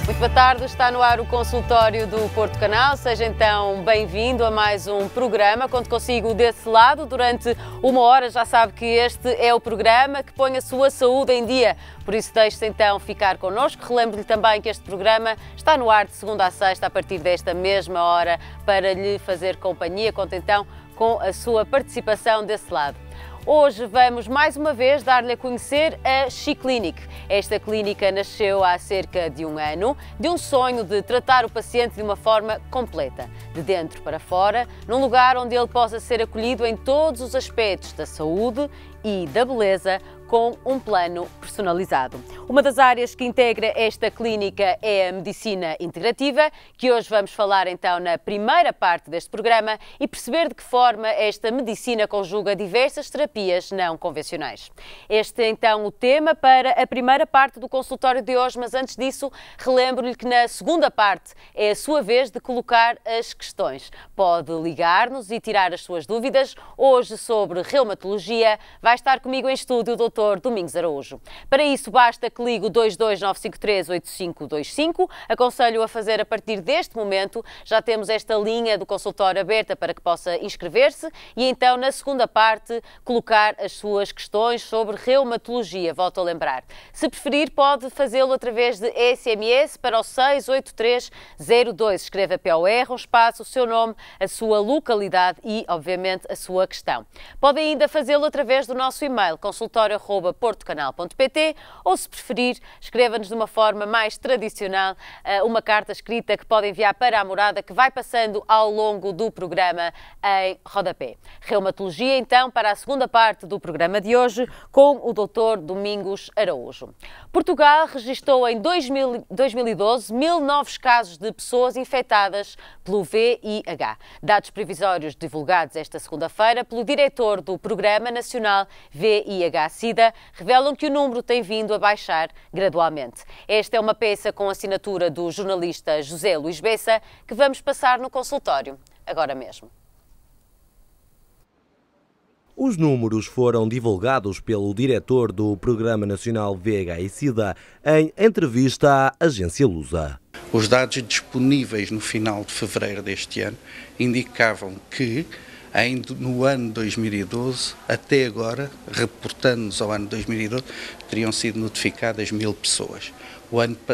Muito boa tarde, está no ar o consultório do Porto Canal. Seja então bem-vindo a mais um programa. Conto consigo desse lado durante uma hora. Já sabe que este é o programa que põe a sua saúde em dia. Por isso deixe-se então ficar connosco. Relembro-lhe também que este programa está no ar de segunda a sexta a partir desta mesma hora para lhe fazer companhia. Conto então com a sua participação desse lado. Hoje vamos mais uma vez dar-lhe a conhecer a She-Clinic. Esta clínica nasceu há cerca de um ano, de um sonho de tratar o paciente de uma forma completa, de dentro para fora, num lugar onde ele possa ser acolhido em todos os aspectos da saúde e da beleza, com um plano personalizado. Uma das áreas que integra esta clínica é a medicina integrativa, que hoje vamos falar então na primeira parte deste programa e perceber de que forma esta medicina conjuga diversas terapias não convencionais. Este é então o tema para a primeira parte do consultório de hoje, mas antes disso relembro-lhe que na segunda parte é a sua vez de colocar as questões. Pode ligar-nos e tirar as suas dúvidas. Hoje sobre reumatologia vai estar comigo em estúdio o Dr. Domingos Araújo. Para isso basta que ligue o 22953-8525. Aconselho a fazer a partir deste momento. Já temos esta linha do consultório aberta para que possa inscrever-se e então na segunda parte colocar as suas questões sobre reumatologia. Volto a lembrar. Se preferir pode fazê-lo através de SMS para o 68302. Escreva POR, um espaço, o seu nome, a sua localidade e, obviamente, a sua questão. Pode ainda fazê-lo através do nosso e-mail consultorio@portocanal.pt ou, se preferir, escreva-nos de uma forma mais tradicional uma carta escrita que pode enviar para a morada que vai passando ao longo do programa em rodapé. Reumatologia, então, para a segunda parte do programa de hoje com o Dr. Domingos Araújo. Portugal registrou em 2012 1000 novos casos de pessoas infectadas pelo VIH. Dados provisórios divulgados esta segunda-feira pelo diretor do Programa Nacional VIH-Sida revelam que o número tem vindo a baixar gradualmente. Esta é uma peça com assinatura do jornalista José Luís Bessa que vamos passar no consultório agora mesmo. Os números foram divulgados pelo diretor do Programa Nacional VIH-Sida em entrevista à agência Lusa. Os dados disponíveis no final de fevereiro deste ano indicavam que no ano 2012, até agora, reportando-nos ao ano 2012, teriam sido notificadas 1000 pessoas.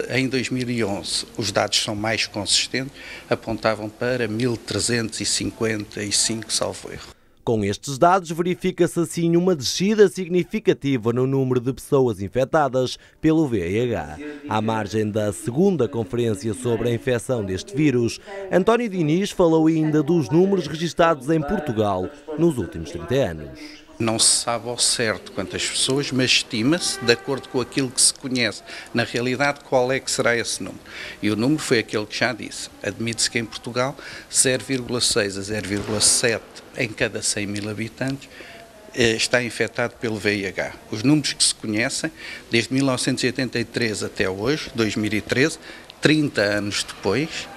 Em 2011, os dados são mais consistentes, apontavam para 1355, salvo erro. Com estes dados, verifica-se assim uma descida significativa no número de pessoas infectadas pelo VIH. À margem da segunda conferência sobre a infecção deste vírus, António Diniz falou ainda dos números registados em Portugal nos últimos 30 anos. Não se sabe ao certo quantas pessoas, mas estima-se, de acordo com aquilo que se conhece na realidade, qual é que será esse número. E o número foi aquele que já disse. Admite-se que em Portugal 0,6 a 0,7 em cada 100 mil habitantes está infectado pelo VIH. Os números que se conhecem, desde 1983 até hoje, 2013, 30 anos depois,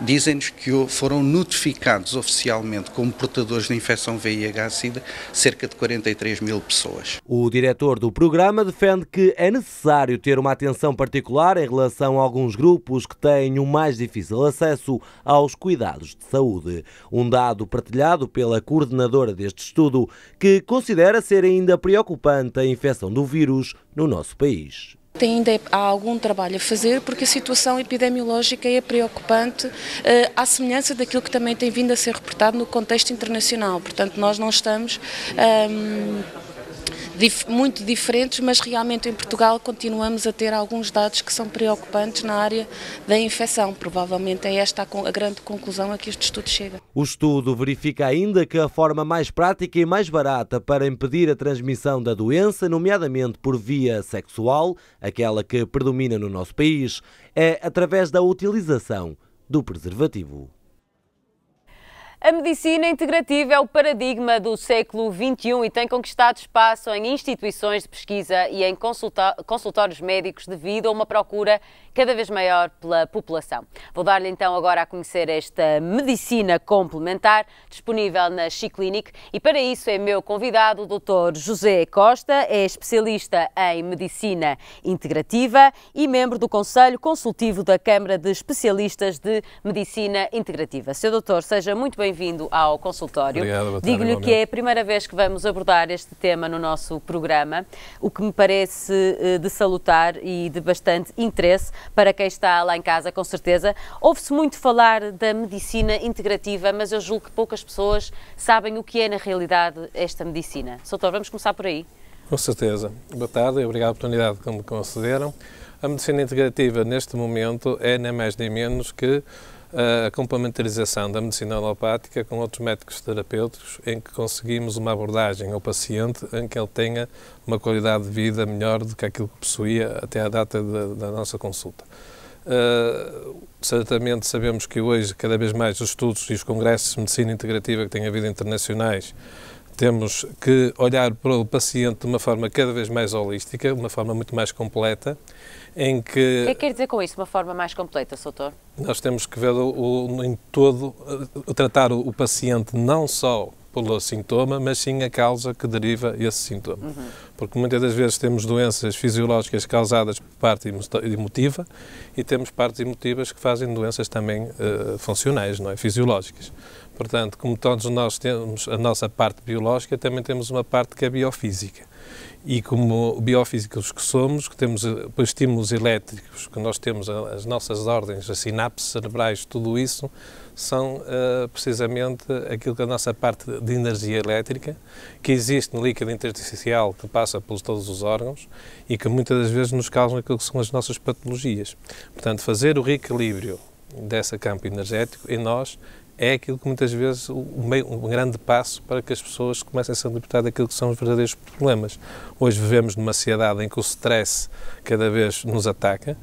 dizem-nos que foram notificados oficialmente como portadores de infecção VIH-Sida cerca de 43 mil pessoas. O diretor do programa defende que é necessário ter uma atenção particular em relação a alguns grupos que têm um mais difícil acesso aos cuidados de saúde. Um dado partilhado pela coordenadora deste estudo, que considera ser ainda preocupante a infecção do vírus no nosso país. Ainda há algum trabalho a fazer porque a situação epidemiológica é preocupante, à semelhança daquilo que também tem vindo a ser reportado no contexto internacional. Portanto, nós não estamos muito diferentes, mas realmente em Portugal continuamos a ter alguns dados que são preocupantes na área da infecção. Provavelmente é esta a grande conclusão a que este estudo chega. O estudo verifica ainda que a forma mais prática e mais barata para impedir a transmissão da doença, nomeadamente por via sexual, aquela que predomina no nosso país, é através da utilização do preservativo. A medicina integrativa é o paradigma do século XXI e tem conquistado espaço em instituições de pesquisa e em consultórios médicos devido a uma procura cada vez maior pela população. Vou dar-lhe então agora a conhecer esta medicina complementar disponível na Chiclinic e para isso é meu convidado o Dr. José Costa, é especialista em medicina integrativa e membro do Conselho Consultivo da Câmara de Especialistas de Medicina Integrativa. Sr. Doutor, seja muito bem-vindo ao consultório. Obrigado, Digo-lhe que é a primeira vez que vamos abordar este tema no nosso programa, o que me parece de salutar e de bastante interesse para quem está lá em casa, com certeza. Ouve-se muito falar da medicina integrativa, mas eu julgo que poucas pessoas sabem o que é na realidade esta medicina. Doutor, vamos começar por aí. Com certeza. Boa tarde e obrigado pela oportunidade que me concederam. A medicina integrativa, neste momento, é nem mais nem menos que a complementarização da medicina alopática com outros métodos terapêuticos em que conseguimos uma abordagem ao paciente em que ele tenha uma qualidade de vida melhor do que aquilo que possuía até à data da nossa consulta. Certamente sabemos que hoje, cada vez mais, os estudos e os congressos de medicina integrativa que têm havido internacionais, temos que olhar para o paciente de uma forma cada vez mais holística, de uma forma muito mais completa, em que... O que é que quer dizer com isso, uma forma mais completa, doutor? Nós temos que ver em todo, tratar o paciente não só pelo sintoma, mas sim a causa que deriva esse sintoma. Porque muitas das vezes temos doenças fisiológicas causadas por parte emotiva e temos partes emotivas que fazem doenças também funcionais, não é? Fisiológicas. Portanto, como todos nós temos a nossa parte biológica, também temos uma parte que é biofísica. E como biofísicos que somos, que temos estímulos elétricos, que nós temos as nossas ordens, as sinapses cerebrais, tudo isso são precisamente aquilo que a nossa parte de energia elétrica, que existe no líquido intersticial que passa por todos os órgãos e que muitas das vezes nos causam aquilo que são as nossas patologias. Portanto, fazer o reequilíbrio desse campo energético em nós é aquilo que muitas vezes um grande passo para que as pessoas comecem a se libertar daquilo que são os verdadeiros problemas. Hoje vivemos numa sociedade em que o stress cada vez nos ataca,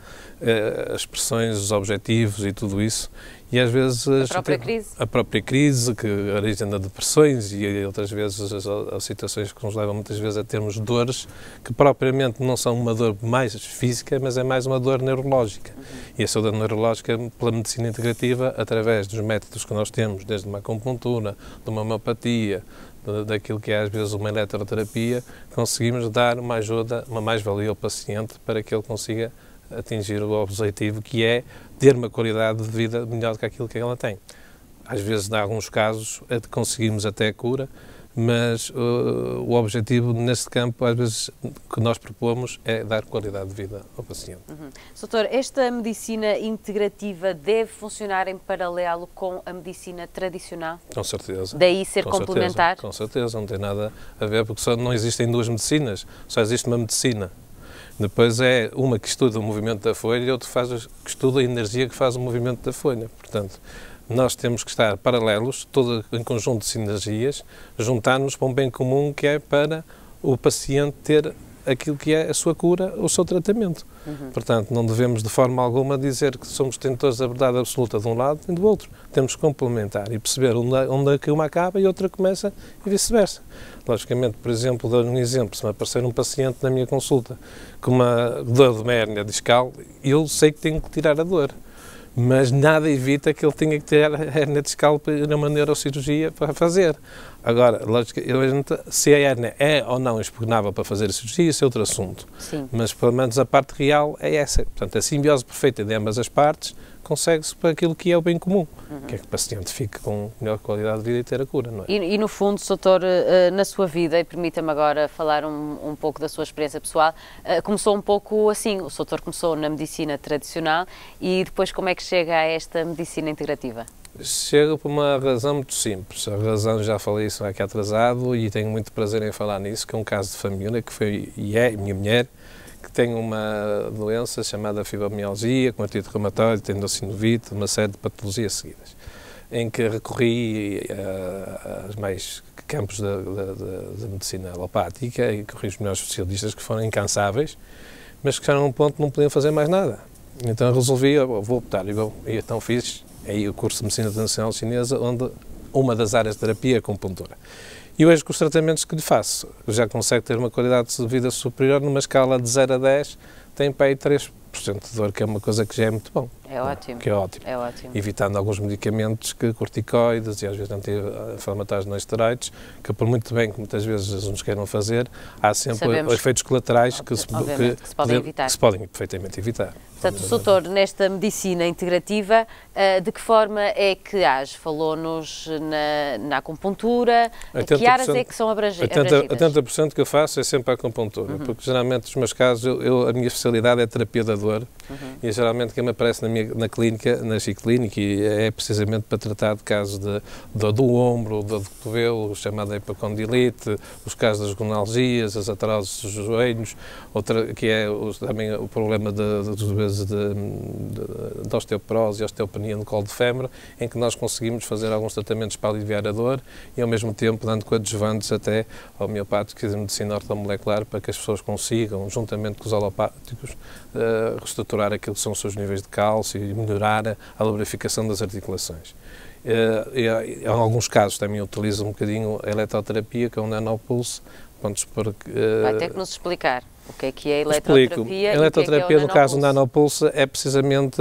as pressões, os objetivos e tudo isso, e às vezes a própria crise que origina depressões e outras vezes as situações que nos levam muitas vezes a termos dores que propriamente não são uma dor mais física, mas é mais uma dor neurológica. E essa dor neurológica, pela medicina integrativa, através dos métodos que nós temos, desde uma acupuntura, de uma homeopatia, daquilo que é às vezes uma eletroterapia, conseguimos dar uma ajuda, uma mais-valia ao paciente para que ele consiga atingir o objetivo que é ter uma qualidade de vida melhor do que aquilo que ela tem. Às vezes, em alguns casos, conseguimos até a cura, mas o objetivo neste campo, às vezes, que nós propomos é dar qualidade de vida ao paciente. Doutor, esta medicina integrativa deve funcionar em paralelo com a medicina tradicional? Com certeza. Daí ser complementar? Com certeza, não tem nada a ver, porque só não existem duas medicinas, só existe uma medicina. Depois é uma que estuda o movimento da folha e outra que estuda a energia que faz o movimento da folha. Portanto, nós temos que estar paralelos, todo em conjunto de sinergias, juntar-nos para um bem comum que é para o paciente ter aquilo que é a sua cura, o seu tratamento. Portanto, não devemos de forma alguma dizer que somos detentores da verdade absoluta de um lado e do outro. Temos que complementar e perceber onde uma acaba e outra começa e vice-versa. Logicamente, por exemplo, dou um exemplo, se me aparecer um paciente na minha consulta com uma dor de uma hérnia discal, eu sei que tenho que tirar a dor. Mas nada evita que ele tenha que ter a hérnia discal para uma neurocirurgia para fazer. Agora, logicamente, se a hérnia é ou não expugnável para fazer a cirurgia, isso é outro assunto. Sim. Mas, pelo menos, a parte real é essa. Portanto, a simbiose perfeita de ambas as partes consegue-se para aquilo que é o bem comum, que é que o paciente fique com melhor qualidade de vida e ter a cura, não é? E no fundo, doutor, na sua vida, e permita-me agora falar um pouco da sua experiência pessoal, começou um pouco assim, o doutor começou na medicina tradicional e depois como é que chega a esta medicina integrativa? Chego por uma razão muito simples. A razão, já falei isso aqui atrasado e tenho muito prazer em falar nisso, que é um caso de família que foi e é minha mulher, que tem uma doença chamada fibromialgia, com artrite reumatoide, tendinossinovite, uma série de patologias seguidas, em que recorri aos mais campos da medicina alopática e recorri aos melhores especialistas que foram incansáveis, mas que chegaram a um ponto que não podiam fazer mais nada. Então resolvi, vou optar, e então fiz aí o curso de Medicina Tradicional Chinesa, onde uma das áreas de terapia, a acupuntura. E hoje, com os tratamentos que lhe faço, já consegue ter uma qualidade de vida superior, numa escala de 0 a 10, tem para aí 3% de dor, que é uma coisa que já é muito bom. É ótimo. Que é ótimo. É ótimo. Evitando alguns medicamentos, corticoides e às vezes anti-inflamatórios não esteroides, que por muito bem que muitas vezes nos queiram fazer, há sempre efeitos colaterais que se podem perfeitamente evitar. Portanto, o doutor, nesta medicina integrativa, de que forma é que age? Falou-nos na acupuntura, que áreas é que são abrangidas? 80% que eu faço é sempre a acupuntura, porque geralmente nos meus casos, a minha especialidade é a terapia da dor, e geralmente quem me aparece na clínica, na G-Clinic, é precisamente para tratar de casos de dor do ombro, dor do cotovelo, chamada epicondilite, os casos das gonalgias, as artroses dos joelhos, que é também o problema de osteoporose e osteopenia no colo de fémur, em que nós conseguimos fazer alguns tratamentos para aliviar a dor e, ao mesmo tempo, dando coadjuvantes até homeopáticos e de medicina ortomolecular para que as pessoas consigam, juntamente com os alopáticos, reestruturar aquilo que são os seus níveis de cálcio e melhorar a lubrificação das articulações. Em alguns casos também utilizo um bocadinho a eletroterapia, que é um nanopulse. Vai ter que nos explicar o que é a eletroterapia. A eletroterapia, no caso do nanopulse, é precisamente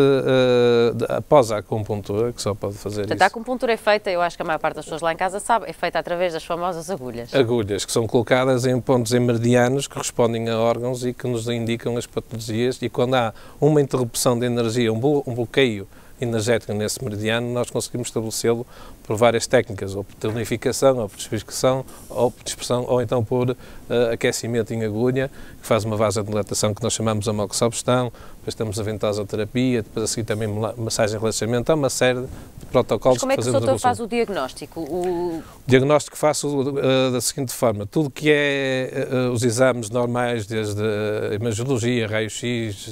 após a acupuntura, que só pode fazer isso. Portanto, a acupuntura é feita, eu acho que a maior parte das pessoas lá em casa sabe, é feita através das famosas agulhas. Agulhas, que são colocadas em pontos meridianos que respondem a órgãos e que nos indicam as patologias, e quando há uma interrupção de energia, um bloqueio energético nesse meridiano, nós conseguimos estabelecê-lo por várias técnicas, ou por tonificação, ou por dispersão, ou então por aquecimento em agulha, que faz uma vasodilatação que nós chamamos amoxobustão, depois temos a ventosoterapia, depois a seguir também massagem e relaxamento. Há uma série de protocolos. Mas como é que o doutor faz o diagnóstico? O diagnóstico faço da seguinte forma: tudo que é os exames normais, desde a imagiologia, raio-x,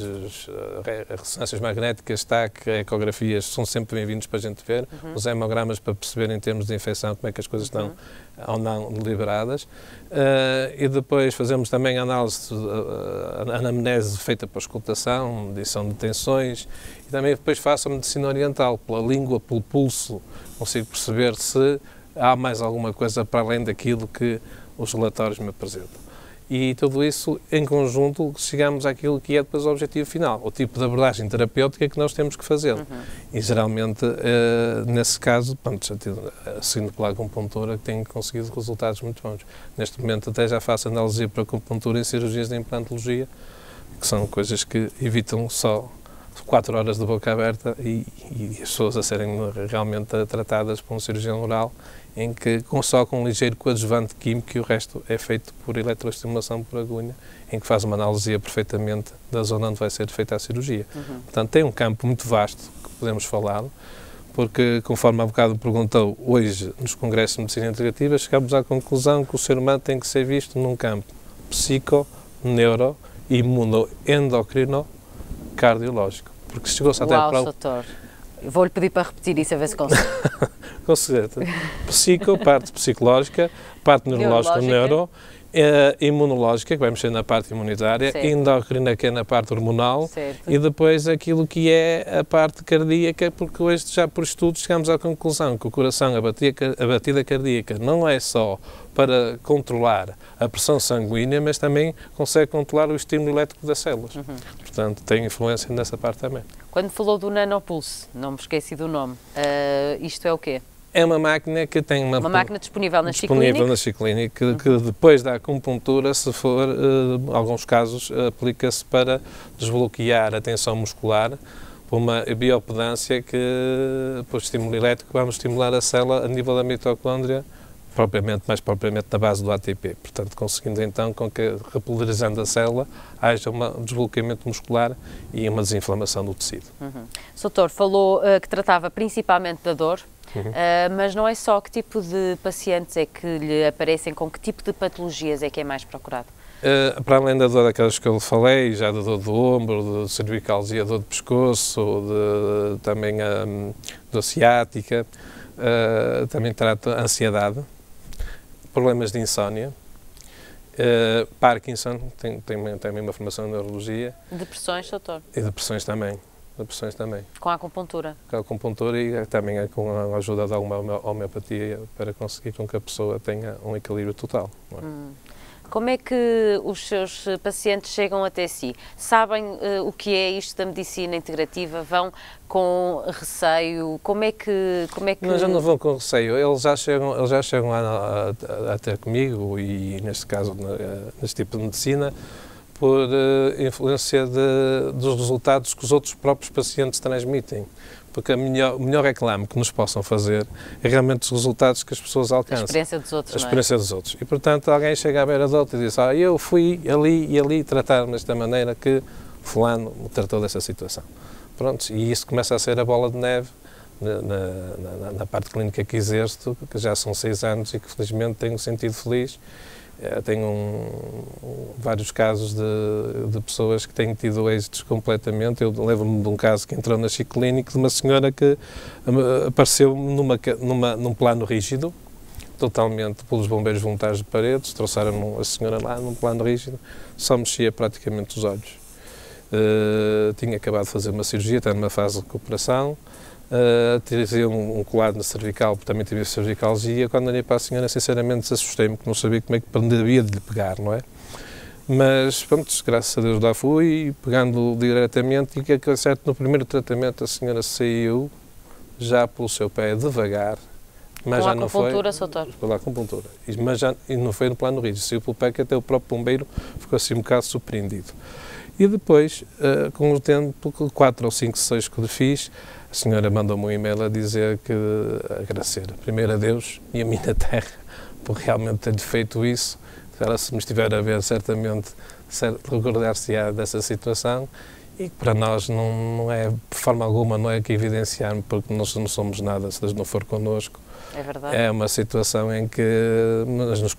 ressonâncias magnéticas, TAC, ecografias, são sempre bem-vindos para a gente ver, os hemogramas para perceber em termos de infecção como é que as coisas estão ou não liberadas, e depois fazemos também a análise, a anamnese feita por escutação, medição de tensões, e também depois faço a medicina oriental, pela língua, pelo pulso, consigo perceber se há mais alguma coisa para além daquilo que os relatórios me apresentam. E tudo isso, em conjunto, chegamos àquilo que é depois o objetivo final, o tipo de abordagem terapêutica que nós temos que fazer. E, geralmente, nesse caso, seguindo pela acupuntura, tenho conseguido resultados muito bons. Neste momento, até já faço análise para acupuntura e cirurgias de implantologia, que são coisas que evitam só 4 horas de boca aberta e as pessoas a serem realmente tratadas por um cirurgião oral, em que só com um ligeiro coadjuvante químico, e o resto é feito por eletroestimulação por agulha, em que faz uma analogia perfeitamente da zona onde vai ser feita a cirurgia. Portanto, tem um campo muito vasto que podemos falar, porque, conforme há bocado me perguntou, hoje, nos congressos de medicina integrativa, chegamos à conclusão que o ser humano tem que ser visto num campo psico, neuro, imunoendocrino, cardiológico. Porque chegou-se até para... doutor. Vou-lhe pedir para repetir isso, a ver se consigo. Com certeza. Psico, parte psicológica, parte neurológica, neuro, imunológica, que vai mexer na parte imunitária, endócrina, que é na parte hormonal, e depois aquilo que é a parte cardíaca, porque hoje, já por estudos, chegamos à conclusão que o coração, a batida cardíaca, não é só para controlar a pressão sanguínea, mas também consegue controlar o estímulo elétrico das células. Portanto, tem influência nessa parte também. Quando falou do nanopulse, não me esqueci do nome, isto é o quê? É uma máquina que tem uma máquina disponível na G-Clinic, que depois da acupuntura, se for, em alguns casos, aplica-se para desbloquear a tensão muscular, por uma biopedância que, por estímulo elétrico, vamos estimular a célula a nível da mitocôndria, mais propriamente na base do ATP. Portanto, conseguindo então, com que, repolarizando a célula, haja um desbloqueamento muscular e uma desinflamação do tecido. Doutor, falou que tratava principalmente da dor, mas não é só. Que tipo de pacientes é que lhe aparecem, com que tipo de patologias é que é mais procurado? Para além da dor daquelas que eu falei, já da dor do ombro, de cervicalgia, dor de pescoço, também dor ciática, também trato ansiedade, problemas de insónia, Parkinson, tem também uma formação em neurologia. Depressões, doutor? E depressões também. depressões também. Com a acupuntura? Com a acupuntura e também com a ajuda de alguma homeopatia para conseguir com que a pessoa tenha um equilíbrio total. Não é? Como é que os seus pacientes chegam até si? Sabem o que é isto da medicina integrativa? Vão com receio? Como é que... Não, já não vão com receio. Eles já chegam até comigo e, neste caso, neste tipo de medicina, por influência dos resultados que os outros próprios pacientes transmitem. Porque o melhor reclame que nos possam fazer é realmente os resultados que as pessoas alcançam. A experiência dos outros, A experiência dos outros. E, portanto, alguém chega à beira do outro e diz: eu fui ali e ali tratar-me desta maneira que fulano me tratou dessa situação. Pronto, e isso começa a ser a bola de neve na parte clínica que exerço, que já são 6 anos e que, felizmente, tenho sentido feliz. Tenho vários casos de pessoas que têm tido êxitos completamente. Eu lembro-me de um caso que entrou na Chico Clínico de uma senhora que apareceu num plano rígido, totalmente pelos bombeiros voluntários de Paredes. Trouxeram a senhora lá num plano rígido, só mexia praticamente os olhos. Tinha acabado de fazer uma cirurgia, está numa fase de recuperação. Tirei um colado na cervical, porque também tive cervicalgia. Quando olhei para a senhora, sinceramente, assustei-me, porque não sabia como é que devia de lhe pegar, não é? Mas, pronto, graças a Deus lá fui, pegando diretamente, e o que é certo, no primeiro tratamento a senhora saiu já pelo seu pé devagar, mas já não foi... Com a acupuntura, Soutor? Pela acupuntura, mas já e não foi no plano rígido, saiu pelo pé, que até o próprio bombeiro ficou assim um bocado surpreendido. E depois, com o tempo, 4 ou 5 sessões que lhe fiz, a senhora mandou-me um e-mail a dizer que agradecer primeiro a Deus e a mim na terra por realmente ter feito isso. Ela, se me estiver a ver, certamente recordar-se-á dessa situação, e que para nós não é, de forma alguma, não é que evidenciar, porque nós não somos nada se Deus não for connosco. É verdade. É uma situação em que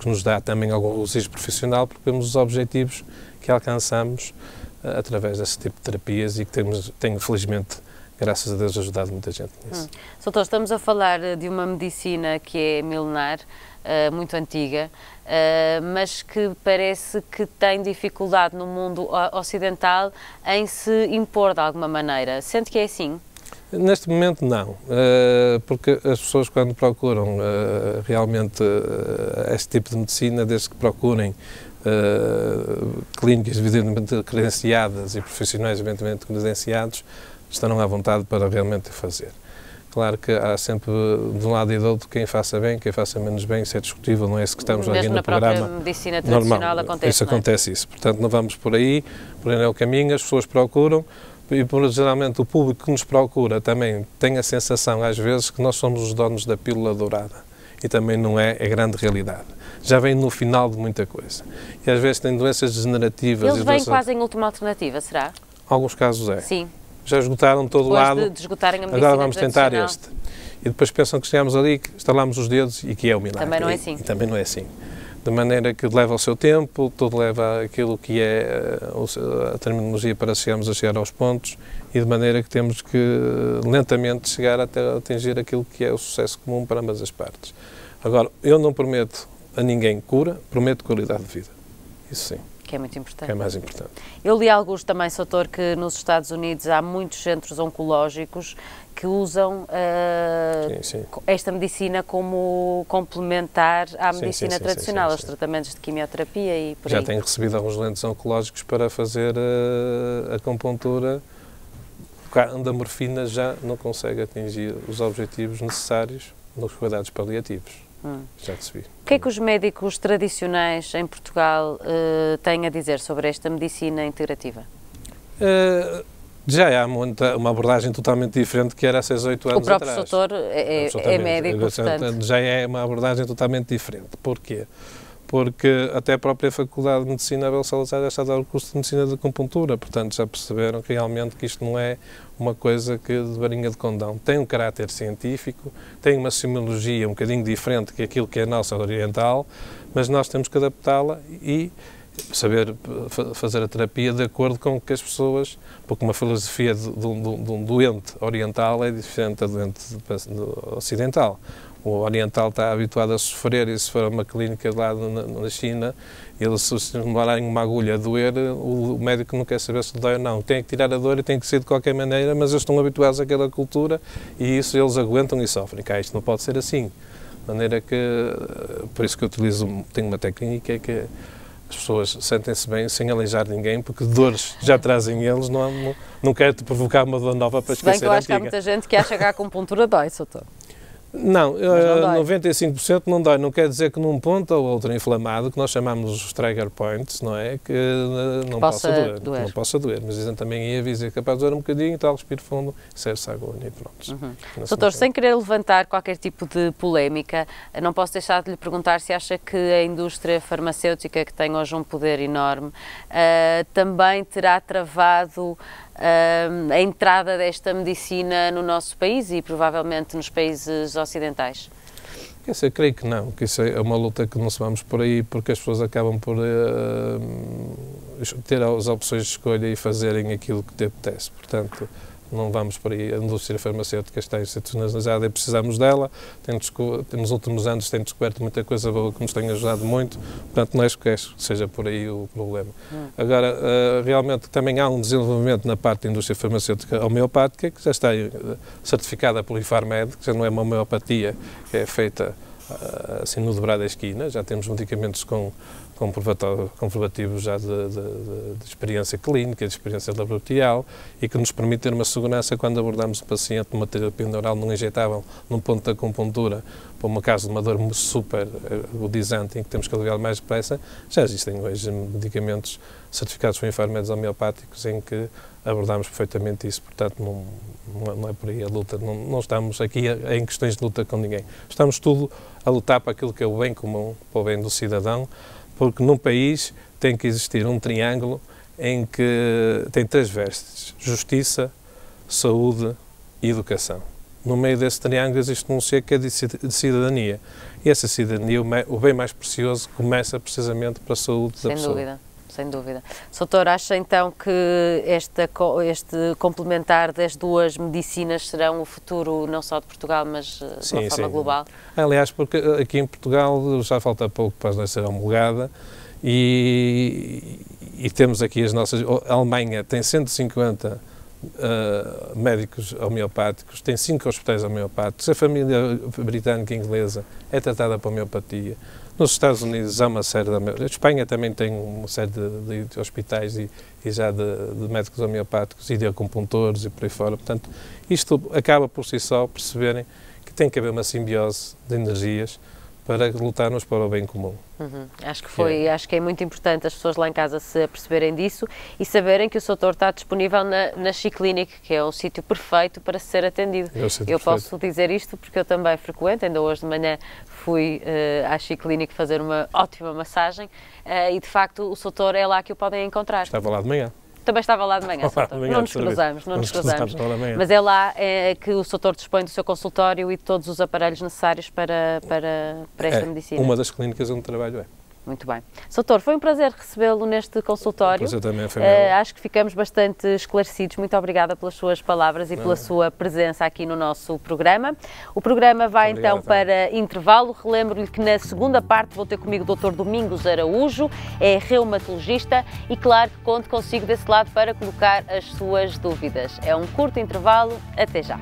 nos dá também algum registro profissional, porque vemos os objetivos que alcançamos através desse tipo de terapias e que tenho felizmente, graças a Deus, ajudado muita gente nisso. Soutor, estamos a falar de uma medicina que é milenar, muito antiga, mas que parece que tem dificuldade no mundo ocidental em se impor de alguma maneira. Sente que é assim? Neste momento não, porque as pessoas, quando procuram realmente este tipo de medicina, desde que procurem clínicas evidentemente credenciadas e profissionais evidentemente credenciados, estarão à vontade para realmente fazer. Claro que há sempre, de um lado e do outro, quem faça bem, quem faça menos bem, isso é discutível, não é isso que estamos aqui no programa. Mesmo na própria medicina tradicional acontece, isso acontece isso. Portanto, não vamos por aí é o caminho, as pessoas procuram, e geralmente o público que nos procura também tem a sensação, às vezes, que nós somos os donos da pílula dourada. E também não é a grande realidade. Já vem no final de muita coisa. E às vezes tem doenças degenerativas. Eles vêm quase em última alternativa, será? Alguns casos é. Sim. Já esgotaram todo o lado, de esgotarem a medicina agora vamos tentar este. E depois pensam que chegamos ali, que estalamos os dedos e que é o milagre. Também não é assim. E também não é assim. De maneira que leva o seu tempo, tudo leva aquilo que é a terminologia para chegarmos a chegar aos pontos, e de maneira que temos que lentamente chegar até atingir aquilo que é o sucesso comum para ambas as partes. Agora, eu não prometo a ninguém cura, prometo qualidade de vida. Isso sim. Que é muito importante. Que é mais importante. Eu li alguns também, Soutor, que nos Estados Unidos há muitos centros oncológicos que usam esta medicina como complementar à medicina tradicional, aos tratamentos de quimioterapia e por aí. Já tenho recebido alguns doentes oncológicos para fazer a acupuntura, onde a morfina já não consegue atingir os objetivos necessários nos cuidados paliativos. Já percebi. O que é que os médicos tradicionais em Portugal têm a dizer sobre esta medicina integrativa? Já há uma abordagem totalmente diferente que era há 6 ou 8 anos atrás. O próprio Soutor é médico, portanto. Já é uma abordagem totalmente diferente. Porquê? Porque até a própria Faculdade de Medicina Abel Salazar já está a dar o curso de Medicina de Acupuntura, portanto já perceberam realmente que isto não é uma coisa que de varinha de condão. Tem um caráter científico, tem uma semiologia um bocadinho diferente que aquilo que é a nossa oriental, mas nós temos que adaptá-la e saber fazer a terapia de acordo com o que as pessoas, porque uma filosofia de um doente oriental é diferente da doente ocidental. o oriental está habituado a sofrer, e se for a uma clínica lá na China, eles se demorarem uma agulha a doer, o médico não quer saber se dói ou não. Tem que tirar a dor e tem que ser de qualquer maneira, mas eles estão habituados àquela cultura e isso eles aguentam e sofrem. Cá isto não pode ser assim. De maneira que, por isso que eu tenho uma técnica que as pessoas sentem-se bem sem aleijar ninguém, porque dores já trazem eles, não quero te provocar uma dor nova para esquecer a antiga. Se bem que eu acho que há muita gente que acha que a acupuntura dói, doutor. Não, 95% não dói. Não quer dizer que num ponto ou outro inflamado, que nós chamamos os trigger points, não é? Que não possa doer. Não possa doer. Mas dizem também aí avisa, é capaz de doer um bocadinho, então respiro fundo, serve-se a agulha e pronto. Doutor, sem querer levantar qualquer tipo de polémica, não posso deixar de lhe perguntar se acha que a indústria farmacêutica, que tem hoje um poder enorme, também terá travado a entrada desta medicina no nosso país e provavelmente nos países ocidentais? Eu creio que não, que isso é uma luta que não se vamos por aí, porque as pessoas acabam por ter as opções de escolha e fazerem aquilo que te apetece. Portanto, não vamos por aí. A indústria farmacêutica está institucionalizada e precisamos dela. Nos últimos anos tem descoberto muita coisa boa que nos tem ajudado muito, portanto não acho que seja por aí o problema. Agora, realmente também há um desenvolvimento na parte da indústria farmacêutica homeopática, que já está certificada pelo Infarmed, que já não é uma homeopatia que é feita assim no dobrar da esquina, já temos medicamentos com comprovativos já de experiência clínica, de experiência laboratorial e que nos permite ter uma segurança quando abordamos o paciente numa terapia neural não injetável num ponto de acupuntura para uma caso de uma dor super agudizante em que temos que aliviar mais depressa. Já existem hoje medicamentos certificados por Infarmed homeopáticos em que abordamos perfeitamente isso, portanto não é por aí a luta, não estamos aqui em questões de luta com ninguém. Estamos tudo a lutar para aquilo que é o bem comum, para o bem do cidadão, porque num país tem que existir um triângulo em que tem 3 vestes: justiça, saúde e educação. No meio desse triângulo existe um ser que é de cidadania. E essa cidadania, o bem mais precioso, começa precisamente para a saúde da pessoa. Sem dúvida. Sem dúvida. Doutor, acha então que este complementar das duas medicinas serão o futuro não só de Portugal, mas de uma forma global? Aliás, porque aqui em Portugal já falta pouco para a ser homologada e temos aqui as nossas... A Alemanha tem 150 médicos homeopáticos, tem 5 hospitais homeopáticos, a família britânica e inglesa é tratada por homeopatia. Nos Estados Unidos há uma série de... A Espanha também tem uma série de hospitais e já de médicos homeopáticos e de acupuntores e por aí fora. Portanto, isto acaba por si só perceberem que tem que haver uma simbiose de energias para lutarmos para o bem comum. Acho que é muito importante as pessoas lá em casa se aperceberem disso e saberem que o doutor está disponível na Chiclinic, que é um sítio perfeito para ser atendido. Eu posso dizer isto porque eu também frequento, ainda hoje de manhã fui à Chiclinic fazer uma ótima massagem e de facto o doutor é lá que o podem encontrar. Estava lá de manhã. Também estava lá de manhã, não nos cruzamos. Mas é lá que o doutor dispõe do seu consultório e de todos os aparelhos necessários para esta medicina. Uma das clínicas onde trabalho é. Muito bem. Doutor, foi um prazer recebê-lo neste consultório. O prazer também foi meu. Acho que ficamos bastante esclarecidos. Muito obrigada pelas suas palavras e pela sua presença aqui no nosso programa. O programa vai então para intervalo. Relembro-lhe que na segunda parte vou ter comigo o Dr. Domingos Araújo, é reumatologista e claro que conto consigo desse lado para colocar as suas dúvidas. É um curto intervalo. Até já.